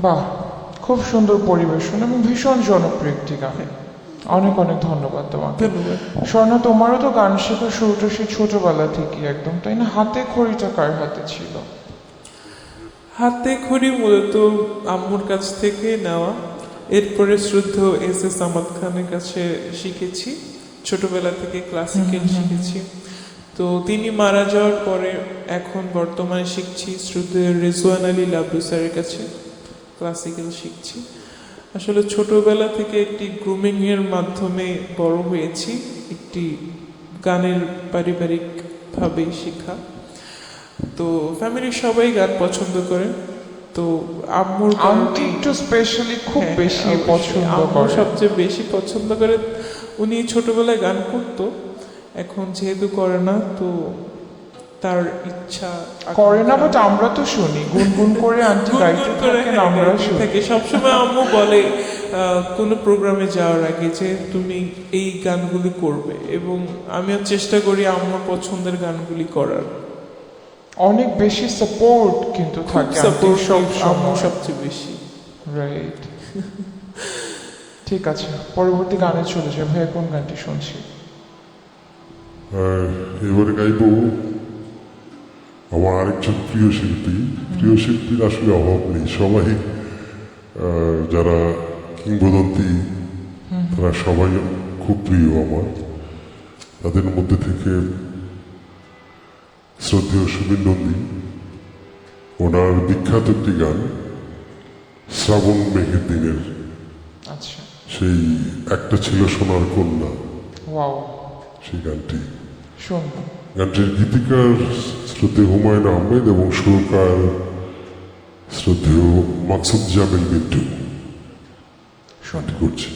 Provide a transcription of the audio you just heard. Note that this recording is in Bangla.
বাহ, খুব সুন্দর পরিবেশন এবং ভীষণ জনপ্রিয় একটি গান। অনেক অনেক ধন্যবাদ তোমাকে। ধন্যবাদ। স্বর্ণা, তোমারও তো গান শেখার শুরুটা সেই ছোটবেলা থেকেই একদম, তাই না? হাতে খড়িটা কার হাতে ছিল? হাতে খড়ি মূলত আম্মুর কাছ থেকে নেওয়া, এরপরে শ্রদ্ধেয় এস আহমদ খানের কাছে শিখেছি। ছোটবেলা থেকে ক্লাসিক্যাল শিখেছি। তো তিনি মারা যাওয়ার পরে এখন বর্তমানে শিখছি শ্রদ্ধেয় রেজওয়ান আলী লাবলু স্যারের কাছে, ক্লাসিক্যাল শিখছি। আসলে ছোটবেলা থেকে একটি গ্রুমিং এর মাধ্যমে বড় হয়েছি, একটি গানের পারিবারিকভাবেই শেখা। তো ফ্যামিলির সবাই গান পছন্দ করে। তো আম্মুর আন্টি একটু স্পেশালি খুব হ্যাঁ, বেশি অবশ্যই। পছন্দ আম্মু করে। সবচেয়ে বেশি পছন্দ করে। উনি ছোটবেলায় গান করতো, এখন যেহেতু করে না, তো তার ইচ্ছা করে না, বাট আমরা তো শুনি গুনগুন করে আন্টি গাইতে গুনগুন করে, থাকেন, হ্যাঁ, আমরা গাইতে শুনি। থাকে। সবসময় আম্মু বলে কোনো প্রোগ্রামে যাওয়ার আগে যে তুমি এই গানগুলি করবে, এবং আমিও চেষ্টা করি আম্মুর পছন্দের গানগুলি করার। অনেক বেশি সাপোর্ট কিন্তু খুব থাকে আন্টির সাপোর্ট সব আম্মু সময়। সবচেয়ে বেশি। রাইট। ঠিক আছে, পরবর্তী গানে চলে যাই। ভাইয়া কোন গানটি শুনছি? এবারে গাইব আমার আরেকজন প্রিয় শিল্পী। প্রিয় শিল্পীর আসলে অভাব নেই, সবাই যারা কিংবদন্তি তারা সবাই খুব প্রিয় আমার। তাদের মধ্যে থেকে শ্রদ্ধেয় সুবীর নন্দী, ওনার বিখ্যাত একটি গান শ্রাবণ মেঘের দিনের, আচ্ছা, সেই একটা ছিল সোনার কন্যা, ওয়াও, সেই গানটি। শুনবো। গানটির গীতিকার শ্রদ্ধেয় হুমায়ুন আহমেদ এবং সুরকার শ্রদ্ধেয় মাকসুদ জামিল মিন্টু শুনবো। করছি।